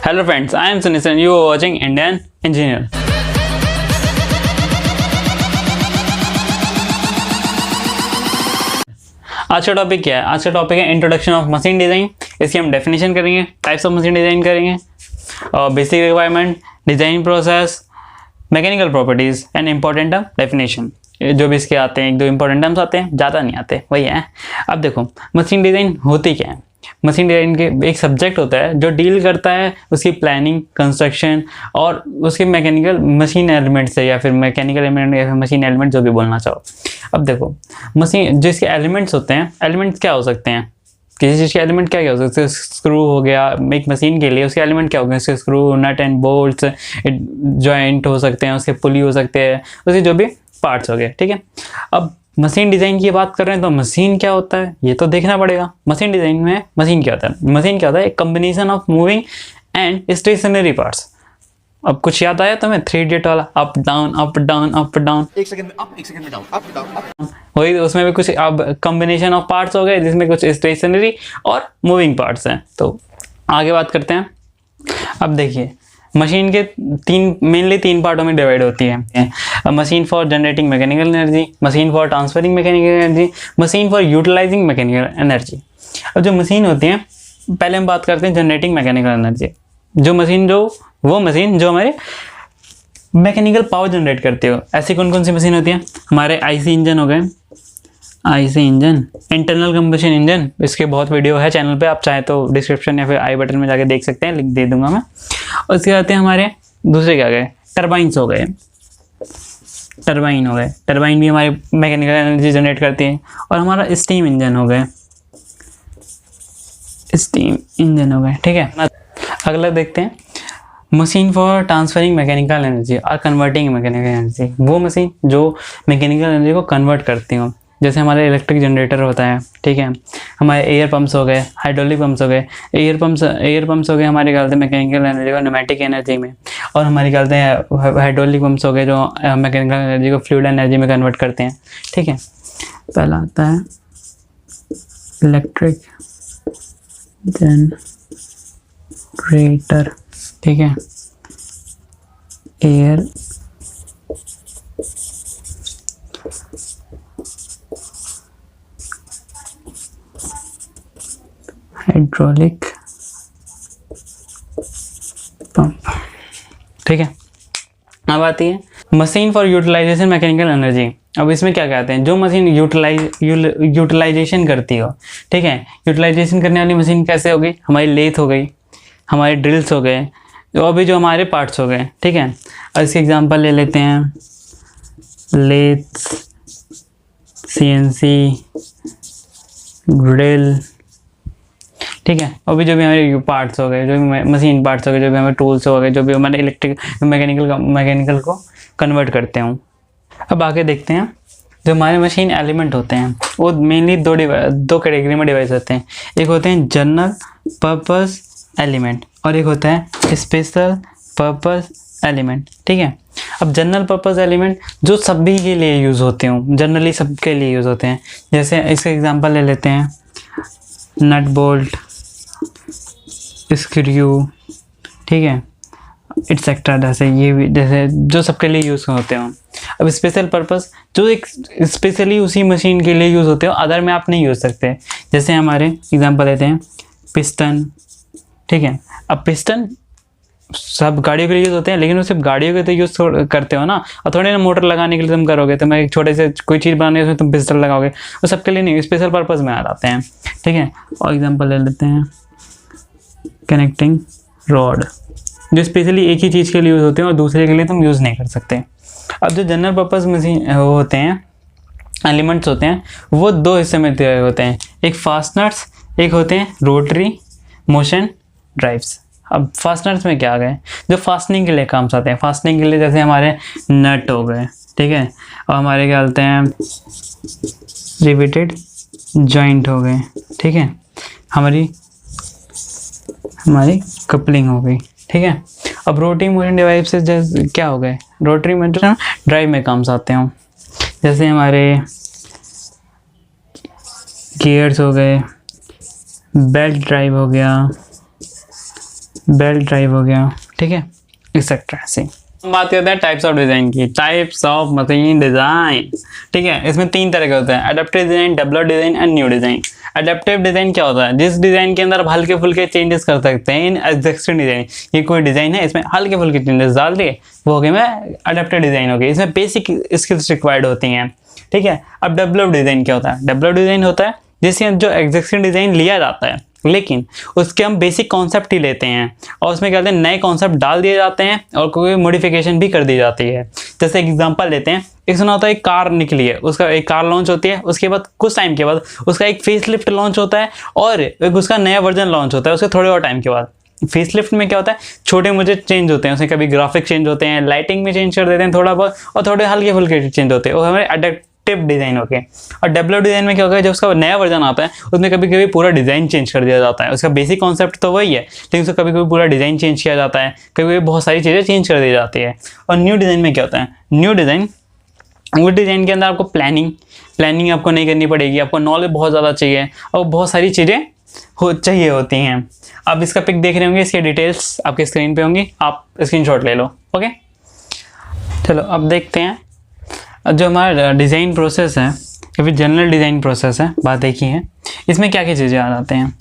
Hello friends, I am Sunis and you are watching Indian Engineer. आज का topic क्या है? आज का टॉपिक है इंट्रोडक्शन ऑफ मशीन डिज़ाइन। इसकी हम डेफिनेशन करेंगे, टाइप्स ऑफ मशीन डिज़ाइन करेंगे, basic requirement, design process, mechanical properties and important term definition. जो भी इसके आते हैं, एक दो इंपॉर्टेंट टर्म्स आते हैं, ज़्यादा नहीं आते, वही है। अब देखो मशीन डिज़ाइन होती क्या है। मशीन डिज़ाइन के एक सब्जेक्ट होता है जो डील करता है उसकी प्लानिंग, कंस्ट्रक्शन और उसके मैकेनिकल मशीन एलिमेंट से, या फिर मैकेनिकल एलिमेंट या फिर मशीन एलिमेंट, जो भी बोलना चाहो। अब देखो मशीन जो इसके एलिमेंट्स होते हैं, एलिमेंट्स क्या हो सकते हैं, किसी चीज़ के एलिमेंट क्या क्या हो सकते हैं। स्क्रू हो गया एक मशीन के लिए, उसके एलिमेंट क्या हो गए, उसके screw, nut and bolts, joint हो सकते हैं, उसके पुली हो सकते हैं, उसके जो भी पार्ट्स हो गए, ठीक है। अब मशीन डिज़ाइन की बात कर रहे हैं तो मशीन क्या होता है ये तो देखना पड़ेगा। मशीन डिज़ाइन में मशीन क्या होता है? मशीन क्या होता है? एक combination of moving and stationary parts. अब कुछ याद आया तुम्हें? 3 इडियट वाला, up down up down up down, एक सेकंड में अप, एक सेकंड में डाउन, अप डाउन अप। वही उसमें भी कुछ अब कम्बिनेशन ऑफ पार्ट्स हो गए जिसमें कुछ स्टेशनरी और मूविंग पार्ट्स हैं। तो आगे बात करते हैं। अब देखिए मशीन के मेनली तीन पार्टों में डिवाइड होती है। Machine for generating mechanical energy, machine for transferring mechanical energy, machine for utilizing mechanical energy. अब जो मशीन होती हैं, पहले हम बात करते हैं जनरेटिंग मैकेनिकल एनर्जी। वो मशीन जो हमारे मैकेनिकल पावर जनरेट करती हो। ऐसी कौन कौन सी मशीन होती हैं? हमारे आईसी इंजन हो गए, IC engine, internal combustion engine. इसके बहुत वीडियो है चैनल पे, आप चाहे तो डिस्क्रिप्शन या फिर आई बटन में जाके देख सकते हैं, लिंक दे दूंगा मैं। और इसके आते हैं हमारे दूसरे क्या गए, टरबाइंस हो गए, टरबाइन हो गए। टरबाइन भी हमारी मैकेनिकल एनर्जी जनरेट करती है। और हमारा स्टीम इंजन हो गए, स्टीम इंजन हो गए, ठीक है। अगला देखते हैं, machine for transferring mechanical energy और कन्वर्टिंग मैकेनिकल एनर्जी। वो मशीन जो मैकेनिकल एनर्जी को कन्वर्ट करती हो, जैसे हमारे इलेक्ट्रिक जनरेटर होता है, ठीक है। हमारे एयर पंप्स हो गए, हाइड्रोलिक पंप्स हो गए। एयर पंप्स हो गए हमारे क्या बोलते हैं मैकेनिकल एनर्जी को न्यूमेटिक एनर्जी में, और हमारे क्या बोलते हैं हाइड्रोलिक पंप्स हो गए जो मैकेनिकल एनर्जी को फ्लूइड एनर्जी में कन्वर्ट करते हैं, ठीक है। पहला आता है इलेक्ट्रिक जनरेटर, ठीक है। एयर हाइड्रोलिक पंप, ठीक है। अब आती है machine for utilization mechanical energy. अब इसमें क्या कहते हैं? जो मशीन यूटिलाइजेशन करती हो, ठीक है। यूटिलाइजेशन करने वाली मशीन कैसे होगी? हमारी लेथ हो गई, हमारे ड्रिल्स हो गए, और भी जो हमारे पार्ट्स हो गए, ठीक है। और इसके एग्जांपल ले लेते हैं, लेथ, सीएनसी, ड्रिल, ठीक है। और भी जो भी हमारे पार्ट्स हो गए, जो भी मशीन पार्ट्स हो गए, जो भी हमारे टूल्स हो गए, जो भी हमारे इलेक्ट्रिक मैकेनिकल को कन्वर्ट करते हैं। अब आगे देखते हैं, जो हमारे मशीन एलिमेंट होते हैं वो मेनली दो कैटेगरी में डिवाइड होते हैं। एक होते हैं जनरल पर्पस एलिमेंट और एक होता है स्पेशल पर्पस एलिमेंट, ठीक है। अब जनरल पर्पस एलिमेंट जो सभी के लिए यूज़ होते हैं, जनरली सबके लिए यूज़ होते हैं। जैसे इसका एग्जांपल ले लेते हैं, नट बोल्ट, स्क्रू, ठीक है, एटसेट्रा। जैसे ये भी जैसे जो सबके लिए यूज़ होते हो। अब स्पेशल पर्पस जो एक स्पेशली उसी मशीन के लिए यूज़ होते हो, अदर में आप नहीं यूज़ सकते। जैसे हमारे एग्जांपल लेते हैं पिस्टन, ठीक है। अब पिस्टन सब गाड़ियों के लिए यूज़ होते हैं, लेकिन वो सिर्फ गाड़ियों के तो यूज़ करते हो ना, और थोड़े ना मोटर लगाने के लिए तुम करोगे। तो मैं एक छोटे से कोई चीज़ बनाने उसमें तुम पिस्टन लगाओगे, वो सबके लिए नहीं, स्पेशल पर्पस में आ जाते हैं, ठीक है। और एग्जांपल ले लेते हैं कनेक्टिंग रॉड, जो स्पेशली एक ही चीज़ के लिए यूज़ होते हैं और दूसरे के लिए तुम यूज़ नहीं कर सकते। अब जो जनरल पर्पस मशीन होते हैं, एलिमेंट्स होते हैं, वो दो हिस्से में होते हैं, एक फास्टनर्स, एक होते हैं रोटरी मोशन ड्राइव्स। अब फास्टनर्स में क्या आ गए? जो फास्टनिंग के लिए काम आते हैं। फास्टनिंग के लिए जैसे हमारे नट हो गए, ठीक है, और हमारे क्या बोलते हैं रिवेटेड जॉइंट हो गए, ठीक है, हमारी कपलिंग हो गई, ठीक है। अब रोटरी मोशन डिवाइसेस जैसे क्या हो गए? रोटरी मोशन ड्राइव में काम आते हैं, जैसे हमारे गियर्स हो गए, बेल्ट ड्राइव हो गया, बेल्ट ड्राइव हो गया, ठीक है, एक्सेट्रा। ऐसे हम बात करते हैं टाइप्स ऑफ डिज़ाइन की, टाइप्स ऑफ मशीन डिज़ाइन, ठीक है। इसमें 3 तरह के होते हैं, adaptive design, developed design and new design. Adaptive design क्या होता है? जिस डिज़ाइन के अंदर आप हल्के फुल्के चेंजेस कर सकते हैं इन एग्जिस्टिंग डिज़ाइन। ये कोई डिज़ाइन है, इसमें हल्के फुल्के चेंजेस डाल दिए, वो हो गया मैं अडेप्टिव डिज़ाइन हो गई। इसमें बेसिक स्किल्स रिक्वायर्ड होती हैं, ठीक है। अब डेवलप्ड डिज़ाइन क्या होता है? डेवलप्ड डिज़ाइन होता है जिससे जो एग्जिस्टिंग डिज़ाइन लिया जाता है, लेकिन उसके हम बेसिक कॉन्सेप्ट ही लेते हैं और उसमें क्या कहते हैं नए कॉन्सेप्ट डाल दिए जाते हैं और कोई मॉडिफिकेशन भी कर दी जाती है। जैसे एग्जांपल लेते हैं, एक सुना होता है एक कार निकली है, उसका एक कार लॉन्च होती है, उसके बाद कुछ टाइम के बाद उसका एक फेसलिफ्ट लॉन्च होता है और एक उसका नया वर्जन लॉन्च होता है उसके थोड़े और टाइम के बाद। फेसलिफ्ट में क्या होता है, छोटे मोटे चेंज होते हैं, उसमें कभी ग्राफिक चेंज होते हैं, लाइटिंग में चेंज कर देते हैं थोड़ा बहुत, और थोड़े हल्के फुल्के चेंज होते हैं, वो हमारे अडेप्टिव डिज़ाइन हो गए। और डेवलप्ड डिज़ाइन में क्या होगा, जब उसका नया वर्जन आता है उसमें कभी कभी पूरा डिज़ाइन चेंज कर दिया जाता है। उसका बेसिक कॉन्सेप्ट तो वही है, लेकिन उसका कभी कभी पूरा डिज़ाइन चेंज किया जाता है, कभी कभी बहुत सारी चीज़ें चेंज कर दी जाती है। और न्यू डिज़ाइन में क्या होता है, न्यू डिज़ाइन, वो डिज़ाइन के अंदर आपको प्लानिंग आपको नहीं करनी पड़ेगी, आपको नॉलेज बहुत ज़्यादा चाहिए और बहुत सारी चीज़ें चाहिए होती हैं। आप इसका पिक देख रहे होंगे, इसके डिटेल्स आपके स्क्रीन पे होंगी, आप स्क्रीनशॉट ले लो। ओके, चलो अब देखते हैं जो हमारा डिज़ाइन प्रोसेस है या फिर जनरल डिज़ाइन प्रोसेस है, बात एक ही है। इसमें क्या क्या चीज़ें आ जाते हैं,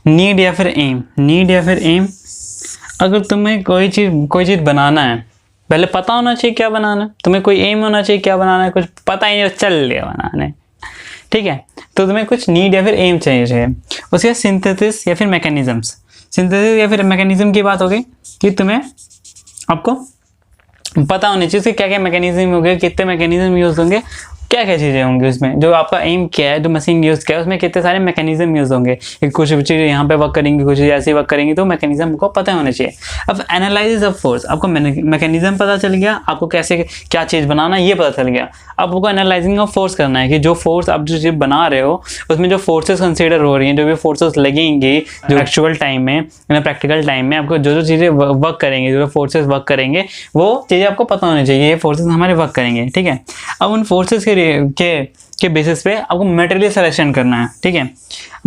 नीड या फिर एम। नीड या फिर एम, अगर तुम्हें कोई चीज़ बनाना है, पहले पता होना चाहिए क्या बनाना है, तुम्हें कोई एम होना चाहिए क्या बनाना है, कुछ पता ही नहीं चल लिया बनाने, ठीक है, तो तुम्हें कुछ नीड या फिर एम चाहिए। उसके बाद सिंथेसिस या फिर मैकेनिज्म्स। सिंथेसिस या फिर मैकेनिज्म की बात हो गई कि तुम्हें आपको पता होनी चाहिए उसके क्या क्या मैकेनिज्म होंगे, कितने मैकेनिज्म यूज़ होंगे, क्या क्या चीज़ें होंगी उसमें, जो आपका एम क्या है, जो मशीन यूज़ क्या है, उसमें कितने सारे मैकेनिज्म यूज़ होंगे, कुछ चीज़ें यहाँ पे वर्क करेंगी, कुछ चीज़ें ऐसे वर्क करेंगी, तो मैकेनिज्म को पता होना चाहिए। अब एनालिसिस ऑफ फोर्स, आपको मैकेनिज्म पता चल गया, आपको कैसे क्या चीज़ बनाना ये पता चल गया। अब आपको एनालाइजिंग ऑफ फोर्स करना है कि जो फोर्स आप जो चीज़ बना रहे हो उसमें जो फोर्सेस कंसिडर हो रही हैं, जो भी फोर्सेस लगेंगी जो एक्चुअल टाइम में, प्रैक्टिकल टाइम में आपको जो चीज़ें वर्क करेंगे, जो फोर्सेस वर्क करेंगे, वो चीज़ें आपको पता होनी चाहिए, ये फोर्सेस हमारे वर्क करेंगे, ठीक है। अब उन फोर्सेस के बेसिस पे आपको मटेरियल सिलेक्शन करना है, ठीक है।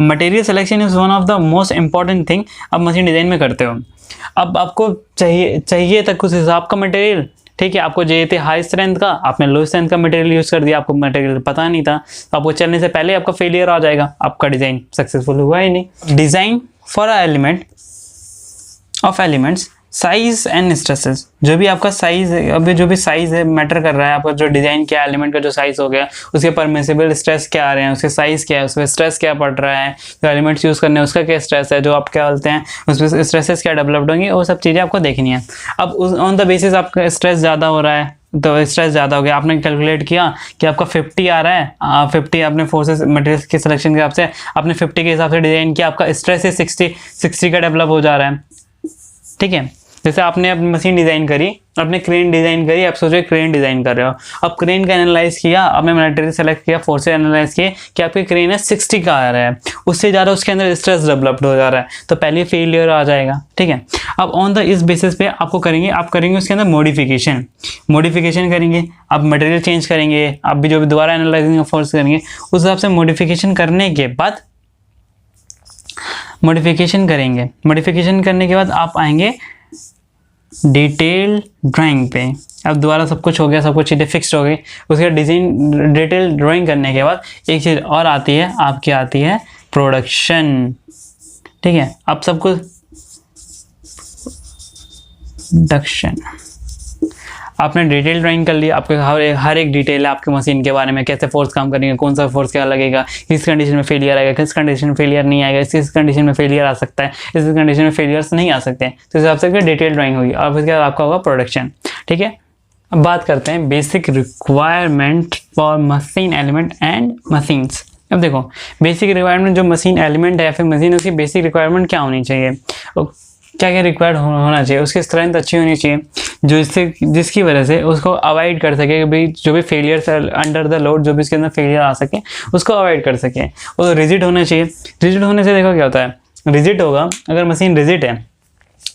Material selection is one of the most important thing आप मशीन डिज़ाइन में करते हो। अब आपको चाहिए था कुछ हिसाब का मटेरियल, ठीक है, आपको चाहिए थे हाई स्ट्रेंथ का, आपने लो स्ट्रेंथ का मटेरियल यूज़ कर दिया, आपको मटेरियल पता नहीं था, तो आपको चलने से पहले आपका फेलियर आ जाएगा, आपका डिज़ाइन सक्सेसफुल हुआ ही नहीं। Design for element of elements, size and stresses, जो भी आपका साइज है, अभी जो भी साइज है मैटर कर रहा है, आपका जो डिज़ाइन क्या एलिमेंट का जो साइज हो गया, उसके परमिसिबल स्ट्रेस क्या आ रहे हैं, उसके साइज क्या है, उसमें स्ट्रेस क्या पड़ रहा है, जो एलिमेंट्स यूज़ करने हैं उसका क्या स्ट्रेस है, जो आप क्या बोलते हैं उसमें स्ट्रेसेस क्या डेवलप्ड होंगे, वो सब चीज़ें आपको देखनी है। अब ऑन द बेसिस आपका स्ट्रेस ज़्यादा हो रहा है, तो स्ट्रेस ज़्यादा हो गया, आपने कैलकुलेट किया कि आपका 50 आ रहा है, 50 आपने फोर्सेस मटेरियल के सिलेक्शन के हिसाब से आपने 50 के हिसाब से डिज़ाइन किया, आपका स्ट्रेस है 60 का डेवलप हो जा रहा है, ठीक है। जैसे आपने अपनी मशीन डिज़ाइन करी, आपने क्रेन डिज़ाइन करी, आप सोचो क्रेन डिज़ाइन कर रहे हो, अब क्रेन का एनालाइज किया, आपने मटेरियल सेलेक्ट किया, फोर्सेस एनालाइज किए कि आपकी क्रेन है 60 का आ रहा है, उससे ज़्यादा उसके अंदर स्ट्रेस डेवलप्ड हो जा रहा है, तो पहले फेलियर आ जाएगा, ठीक है। अब ऑन द इस बेसिस पे आपको आप करेंगे उसके अंदर मॉडिफिकेशन करेंगे, आप मटेरियल चेंज करेंगे, आप भी जो भी दोबारा एनालाइजिंग फोर्स करेंगे, उस हिसाब से मॉडिफिकेशन करने के बाद मॉडिफिकेशन करने के बाद आप आएंगे डिटेल ड्राइंग पे। अब दोबारा सब कुछ हो गया, सब कुछ चीज़ें फिक्स्ड हो गई, उसके डिज़ाइन डिटेल ड्राइंग करने के बाद एक चीज़ और आती है, आपकी आती है प्रोडक्शन, ठीक है। अब सब कुछ प्रोडक्शन, आपने डिटेल ड्राइंग कर लिया, आपके हर एक डिटेल है आपके मशीन के बारे में, कैसे फोर्स काम करेंगे, कौन सा फोर्स क्या लगेगा, किस कंडीशन में फेलियर आएगा, किस कंडीशन में फेलियर नहीं आएगा, इस कंडीशन में फेलियर आ सकता है, इस कंडीशन में फेलियर्स नहीं आ सकते हैं, तो इस हिसाब से डिटेल ड्राइंग होगी और उसके बाद आपका होगा प्रोडक्शन, ठीक है। अब बात करते हैं basic requirement for machine element and machines. अब देखो बेसिक रिक्वायरमेंट जो मशीन एलिमेंट है या फिर मशीन, उसकी बेसिक रिक्वायरमेंट क्या होनी चाहिए, क्या क्या रिक्वायर्ड होना चाहिए, उसकी स्ट्रेंथ अच्छी होनी चाहिए, जिसकी वजह से उसको अवॉइड कर सके, भाई जो भी फेलियर अंडर द लोड, जो भी इसके अंदर फेलियर आ सके उसको अवॉइड कर सके। और रिजिड होना चाहिए, रिजिड होने से देखो क्या होता है, रिजिड होगा अगर मशीन रिजिड है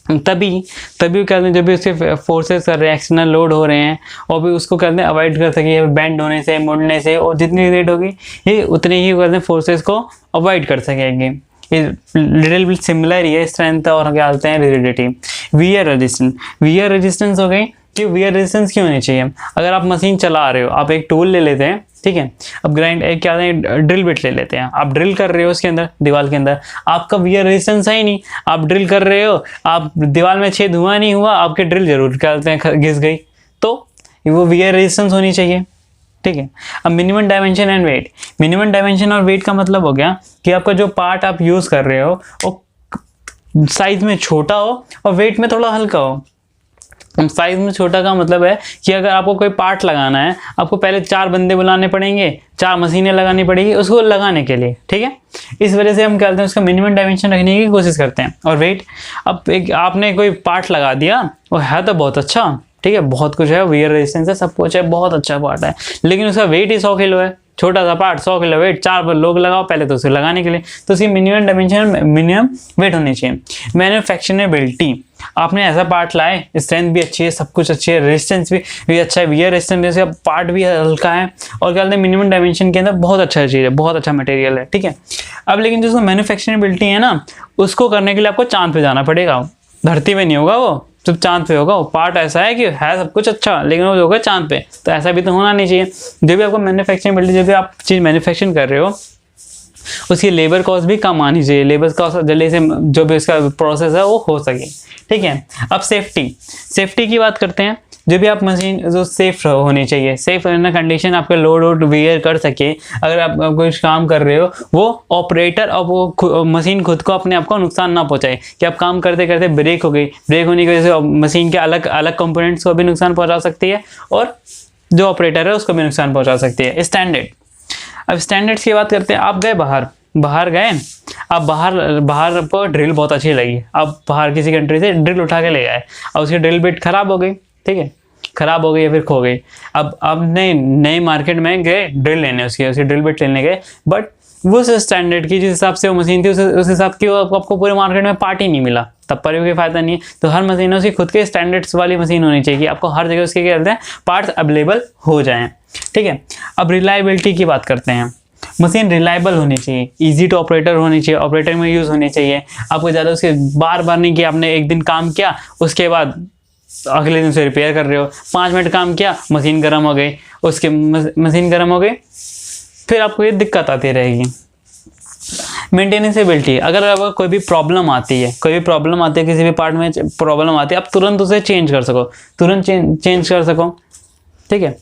तभी कहते हैं जब भी उसके फोर्सेस कर रहे हैं, एक्सटर्नल लोड हो रहे हैं, और भी उसको कहते हैं अवॉइड कर सके बेंड होने से, मुड़ने से, और जितनी रिजिड होगी ये उतने ही कहते हैं फोर्सेस को अवॉइड कर सकेंगे, लिटिल बिट सिमिलर ही है स्ट्रेंथ और क्या बोलते हैं rigidity. Wear resistance, wear resistance हो गई कि वियर रेजिस्टेंस क्यों होनी चाहिए। अगर आप मशीन चला रहे हो, आप एक टूल ले लेते हैं, ठीक है, अब ग्राइंड एक क्या ड्रिल बिट ले लेते हैं, आप ड्रिल कर रहे हो उसके अंदर, दीवार के अंदर, आपका वियर रेजिस्टेंस है ही नहीं, आप ड्रिल कर रहे हो, आप दीवार में छेद हुआ नहीं हुआ, आपके ड्रिल जरूर क्या बोलते हैं घिस गई, तो वो वियर रेजिस्टेंस होनी चाहिए, ठीक है। अब minimum dimension and weight, minimum dimension और वेट का मतलब हो गया कि आपका जो पार्ट आप यूज कर रहे हो वो साइज में छोटा हो और वेट में थोड़ा हल्का हो। साइज में छोटा का मतलब है कि अगर आपको कोई पार्ट लगाना है, आपको पहले 4 बंदे बुलाने पड़ेंगे, 4 मशीनें लगानी पड़ेगी उसको लगाने के लिए, ठीक है। इस वजह से हम क्या करते हैं, उसका मिनिमम डायमेंशन रखने की कोशिश करते हैं। और वेट, अब एक आपने कोई पार्ट लगा दिया, वो है तो बहुत अच्छा, ठीक है, बहुत कुछ है, वियर रेजिस्टेंस है, सब कुछ है, बहुत अच्छा पार्ट है, लेकिन उसका वेट ही 100 किलो है, छोटा सा पार्ट 100 किलो वेट, 4 लोग लगाओ पहले तो उसे लगाने के लिए, तो उसकी मिनिमम डायमेंशन मिनिमम वेट होनी चाहिए। मैन्युफैक्चरेबिलिटी, आपने ऐसा पार्ट लाए, स्ट्रेंथ भी अच्छी है, सब कुछ अच्छी है, रेजिस्टेंस भी अच्छा है, वियर रेजिस्टेंस है, पार्ट भी हल्का है, और क्या कहते हैं मिनिमम डायमेंशन के अंदर बहुत अच्छा चीज़ है, बहुत अच्छा मटेरियल है, ठीक है। अब लेकिन जो मैन्युफैक्चरेबिलिटी है ना, उसको करने के लिए आपको चांद पे जाना पड़ेगा, धरती पे नहीं होगा वो, सिर्फ चांद पे होगा। वो पार्ट ऐसा है कि है सब कुछ अच्छा, लेकिन वो होगा चांद पे, तो ऐसा भी तो होना नहीं चाहिए। जो भी आपको मैन्युफैक्चरिंग, जो भी आप चीज़ मैन्युफैक्चरिंग कर रहे हो, उसकी लेबर कॉस्ट भी कम आनी चाहिए, लेबर कॉस्ट जल्दी से जो भी उसका प्रोसेस है वो हो सके, ठीक है। अब सेफ्टी, सेफ्टी की बात करते हैं। जो भी आप मशीन जो सेफ होनी चाहिए, सेफ इन कंडीशन आपके लोड वियर कर सके। अगर आप कुछ काम कर रहे हो, वो ऑपरेटर और वो मशीन खुद को अपने आप को नुकसान ना पहुंचाए, कि आप काम करते करते ब्रेक हो गई, ब्रेक होने की वजह से मशीन के अलग अलग कंपोनेंट्स को भी नुकसान पहुंचा सकती है, और जो ऑपरेटर है उसको भी नुकसान पहुंचा सकती है। स्टैंडर्ड, अब स्टैंडर्ड्स की बात करते हैं। आप गए बाहर गए, अब बाहर पर ड्रिल बहुत अच्छी लगी, अब बाहर किसी कंट्री से ड्रिल उठा के ले आए, अब उसकी ड्रिल बिट खराब हो गई, ठीक है, खराब हो गई या फिर खो गई। अब नए मार्केट में गए ड्रिल लेने, उसकी ड्रिल बिट लेने गए, बट वो उस स्टैंडर्ड की जिस हिसाब से वो मशीन थी उस हिसाब की आपको पूरे मार्केट में पार्ट ही नहीं मिला, तब पर भी कोई फायदा नहीं है। तो हर मशीन में उसकी खुद के स्टैंडर्ड्स वाली मशीन होनी चाहिए, आपको हर जगह उसके क्या करते हैं पार्ट्स अवेलेबल हो जाएं, ठीक है। अब रिलायबिलिटी की बात करते हैं। मशीन रिलायबल होनी चाहिए, इजी टू ऑपरेटर होनी चाहिए, ऑपरेटर में यूज़ होनी चाहिए। आपको ज़्यादा उसके बार नहीं किया, आपने एक दिन काम किया, उसके बाद अगले दिन से रिपेयर कर रहे हो, 5 मिनट काम किया, मशीन गर्म हो गई, उसके मशीन गर्म हो गई, फिर आपको ये दिक्कत आती रहेगी। मेंटेनेंसबिलिटी, अगर आपको कोई भी प्रॉब्लम आती है, किसी भी पार्ट में प्रॉब्लम आती है, आप तुरंत उसे चेंज कर सको, ठीक है,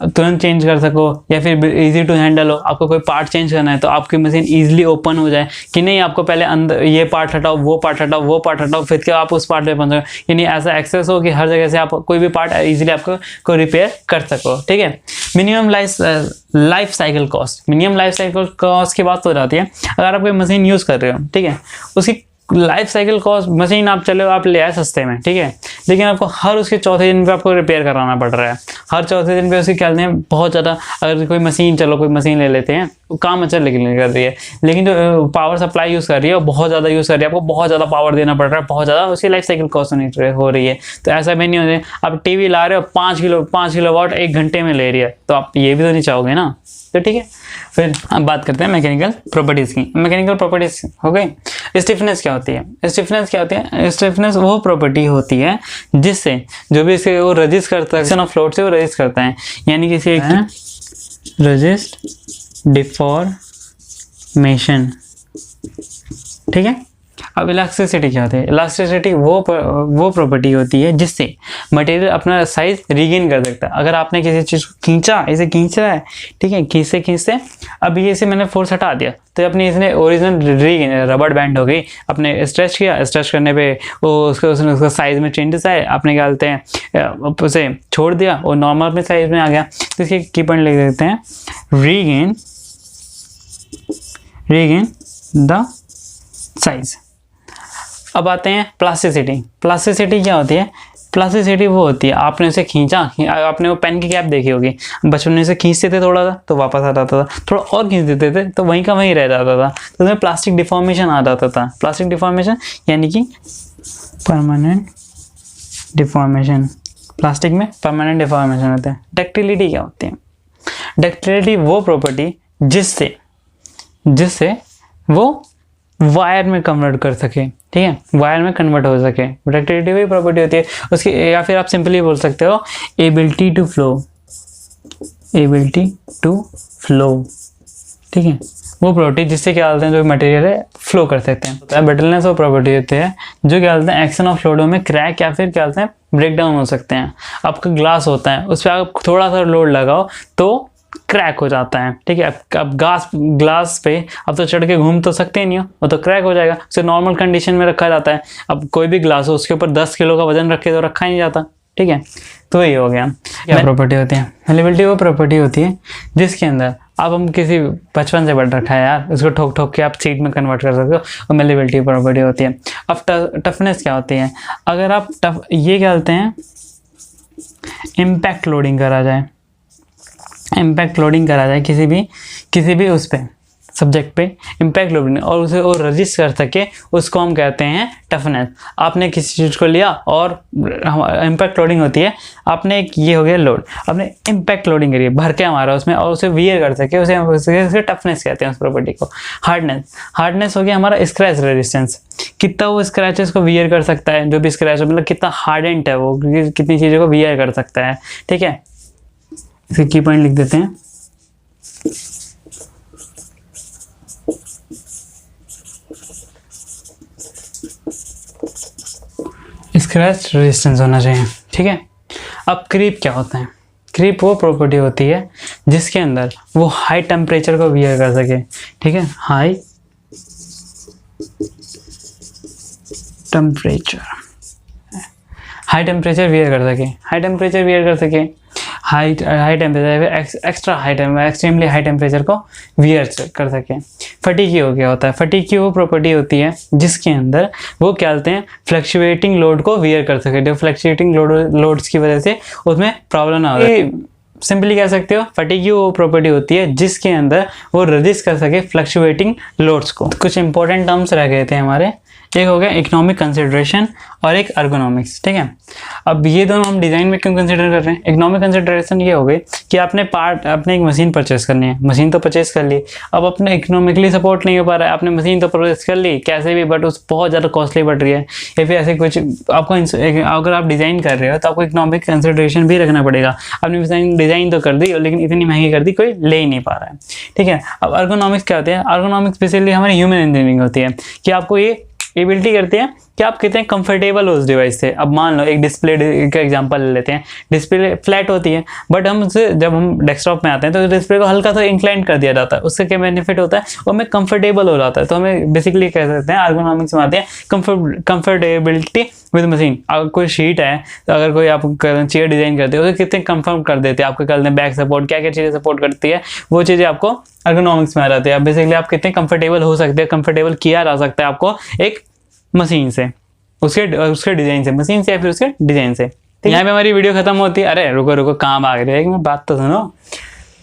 तुरंत चेंज कर सको, या फिर इजी टू हैंडल हो। आपको कोई पार्ट चेंज करना है तो आपकी मशीन इजीली ओपन हो जाए, कि नहीं आपको पहले अंदर ये पार्ट हटाओ, वो पार्ट हटाओ, फिर क्या आप उस पार्ट पे पहुंचो, यानी ऐसा एक्सेस हो कि हर जगह से आप कोई भी पार्ट इजीली आपको रिपेयर कर सको, ठीक है। मिनिमम लाइफ साइकिल कॉस्ट, की बात हो जाती है। अगर आप कोई मशीन यूज़ कर रहे हो, ठीक है, उसकी लाइफ साइकिल कॉस्ट, मशीन आप ले आए सस्ते में, ठीक है, लेकिन आपको हर उसके चौथे दिन पे आपको रिपेयर कराना पड़ रहा है, हर चौथे दिन पे उसकी क्या हैं बहुत ज़्यादा। अगर कोई मशीन ले लेते हैं, काम अच्छा लेकिन कर रही है, लेकिन जो पावर सप्लाई यूज़ कर रही है वो बहुत ज़्यादा यूज़ कर रही है, आपको बहुत ज़्यादा पावर देना पड़ रहा है, बहुत ज़्यादा उसकी लाइफ साइकिल कॉस्ट हो रही है। तो ऐसा भी नहीं होता है आप टीवी ला रहे हो 5 किलोवाट 1 घंटे में ले रही है, तो आप ये भी तो नहीं चाहोगे ना, तो ठीक है। फिर अब बात करते हैं मैकेनिकल प्रॉपर्टीज़ की। मैकेनिकल प्रॉपर्टीज़ हो गई। स्टिफनेस क्या होती है? स्टिफनेस वो प्रॉपर्टी होती है जिससे जो भी इसे वो रजिस्ट करता है, ऑफ फ्लोट से वो रजिस्ट करता है, यानी कि इसे रजिस्ट डिफॉर्मेशन, ठीक है। अब इलास्टिसिटी क्या होती है? इलास्टिसिटी वो प्रॉपर्टी होती है जिससे मटेरियल अपना साइज रीगेन कर सकता है। अगर आपने किसी चीज़ को खींचा, इसे खींच रहा है, ठीक है, खींचते अब ये इसे मैंने फोर्स हटा दिया तो अपनी इसने ओरिजिनल रीगेन रबड़ बैंड हो गई, अपने स्ट्रेच किया, स्ट्रेच करने पे वो उसका साइज में चेंजेस आए, आपने क्या बोलते हैं उसे छोड़ दिया और नॉर्मल अपने साइज में आ गया। तो इसके की पॉइंट लिख देते हैं, रीगेन द साइज। अब आते हैं प्लास्टिसिटी क्या होती है? प्लास्टिसिटी वो होती है आपने उसे खींचा, आपने वो पेन की कैप देखी होगी, बचपन में से खींचते थे थोड़ा सा तो वापस आ जाता था, थोड़ा और खींच देते थे तो वहीं का वहीं रह जाता था, तो उसमें प्लास्टिक डिफॉर्मेशन आ जाता था। प्लास्टिक डिफॉर्मेशन यानी कि परमानेंट डिफॉर्मेशन, प्लास्टिक में परमानेंट डिफॉर्मेशन होता है। डक्टिलिटी क्या होती है? डक्टिलिटी वो प्रॉपर्टी जिससे वो वायर में कन्वर्ट कर सके, ठीक है, वायर में कन्वर्ट हो सके। डक्टिलिटी वही प्रॉपर्टी होती है उसकी, या फिर आप सिंपली बोल सकते हो ability to flow, ability to flow, ठीक है, वो प्रॉपर्टी जिससे क्या बोलते हैं जो मटेरियल है फ्लो कर सकते हैं। तो ब्रिटलनेस वो प्रॉपर्टी होती है जो क्या बोलते हैं एक्शन ऑफ लोडों में क्रैक या फिर क्या बोलते हैं ब्रेक डाउन हो सकते हैं। आपका ग्लास होता है उस पर आप थोड़ा सा लोड लगाओ तो क्रैक हो जाता है, ठीक है। अब ग्लास पे अब तो चढ़ के घूम तो सकते ही नहीं हो, वो तो क्रैक हो जाएगा। उसे नॉर्मल कंडीशन में रखा जाता है। अब कोई भी ग्लास हो उसके ऊपर 10 किलो का वजन रखे तो रखा ही नहीं जाता, ठीक है। तो ये हो गया। क्या प्रॉपर्टी होती है? मेलेबिलिटी वो प्रॉपर्टी होती है जिसके अंदर अब हम किसी बचपन से बढ़ रखा है यार, उसको ठोक ठोक के आप सीट में कन्वर्ट कर सकते हो, और मेलेबिलिटी प्रॉपर्टी होती है। अब टफनेस क्या होती है? अगर आप ये क्या बोलते हैं इम्पैक्ट लोडिंग करा जाए, इम्पैक्ट लोडिंग करा जाए किसी भी उस पे सब्जेक्ट पे इम्पैक्ट लोडिंग और उसे वो रजिस्ट कर सके, उसको हम कहते हैं टफनेस। आपने किसी चीज़ को लिया और इम्पैक्ट लोडिंग होती है, आपने एक ये हो गया लोड, आपने इम्पैक्ट लोडिंग करी भर के हमारा उसमें और उसे वियर कर सके, उसे टफनेस कहते हैं उस प्रॉपर्टी को। हार्डनेस हो गया हमारा स्क्रैच रेजिस्टेंस, कितना वो स्क्रैचेस को वियर कर सकता है, जो भी स्क्रैच मतलब कितना हार्डेंट है वो, कितनी चीज़ों को वियर कर सकता है, ठीक है। इसके की पॉइंट लिख देते हैं। स्क्रैच रेजिस्टेंस होना चाहिए, ठीक है। अब क्रीप क्या होता है? क्रीप वो प्रॉपर्टी होती है जिसके अंदर वो हाई टेम्परेचर को वियर कर सके, ठीक है, हाई टेम्परेचर वियर कर सके, हाई टेम्परेचर वियर कर सके, high temperature extra high extremely high temperature को वियर कर सके। फटीकी हो गया होता है, फटीकी वो प्रॉपर्टी होती है जिसके अंदर वो क्या बोलते हैं फ्लक्चुएटिंग लोड को वियर कर सके, जो फ्लक्चुएटिंग लोड्स की वजह से उसमें प्रॉब्लम ना हो। सिंपली कह सकते हो फटीकी वो प्रॉपर्टी होती है जिसके अंदर वो रजिस्ट कर सके फ्लक्चुएटिंग लोड्स को। कुछ इंपॉर्टेंट टर्म्स रह गए थे हमारे, एक हो गया इकोनॉमिक कंसिडरेशन और एक अर्गोनॉमिक्स, ठीक है। अब ये दोनों हम डिज़ाइन में क्यों कंसिडर कर रहे हैं? इकोनॉमिक कंसिडरेशन ये हो गई कि आपने एक मशीन परचेस करनी है, मशीन तो परचेस कर ली, अब अपने इकोनॉमिकली सपोर्ट नहीं हो पा रहा है, आपने मशीन तो परचेस कर ली कैसे भी, बट उस बहुत ज़्यादा कॉस्टली पड़ रही है, या फिर ऐसे कुछ आपको अगर आप डिज़ाइन कर रहे हो तो आपको इकोनॉमिक कंसिडरेशन भी रखना पड़ेगा। आपने डिज़ाइन तो कर दी लेकिन इतनी महंगी कर दी कोई ले ही नहीं पा रहा है, ठीक है। अब अर्गोनॉमिक्स क्या होते हैं? अर्गोनॉमिक्स बेसिकली हमारी ह्यूमन इंजीनियरिंग होती है कि आपको ये एबिलिटी करती है कि आप कितने कंफर्टेबल हो उस डिवाइस से। अब मान लो एक डिस्प्ले का एग्जांपल ले लेते हैं, डिस्प्ले फ्लैट होती है बट हम उसे जब हम डेस्कटॉप में आते हैं तो डिस्प्ले को हल्का सा इंक्लाइन कर दिया जाता है, उससे क्या बेनिफिट होता है वो हमें कंफर्टेबल हो जाता है। तो हमें बेसिकली कह सकते हैं अर्गोनॉमिक्स में आते हैं कंफर्टेबिलिटी विद मशीन। अगर कोई शीट है तो अगर कोई आप चेयर डिजाइन करते हो तो कितने कंफर्म कर देते हैं, आपको कर दें बैक सपोर्ट, क्या क्या चीज़ें सपोर्ट करती है वो चीज़ें आपको अर्गोनॉमिक्स में आ जाती है। बेसिकली आप कितने कंफर्टेबल हो सकते हैं, कंफर्टेबल किया जा सकता है आपको एक मशीन से, उसके डिजाइन से, मशीन से या फिर उसके डिजाइन से। तो यहाँ पे हमारी वीडियो खत्म होती है। अरे रुको काम आ गया, मैं बात तो सुनो।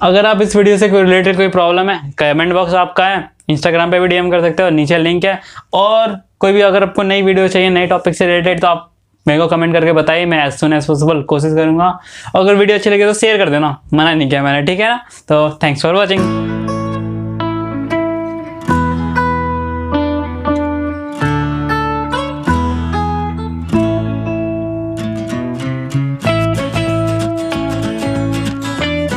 अगर आप इस वीडियो से कोई रिलेटेड कोई प्रॉब्लम है, कमेंट बॉक्स आपका है, इंस्टाग्राम पे भी डीएम कर सकते हो, नीचे लिंक है। और कोई भी अगर आपको नई वीडियो चाहिए नए टॉपिक से रिलेटेड तो आप मेरे को कमेंट करके बताइए, मैं एज सुन एज पॉसिबल कोशिश करूंगा। अगर वीडियो अच्छी लगे तो शेयर कर देना, मना नहीं किया मैंने, ठीक है ना। तो थैंक्स फॉर वॉचिंग।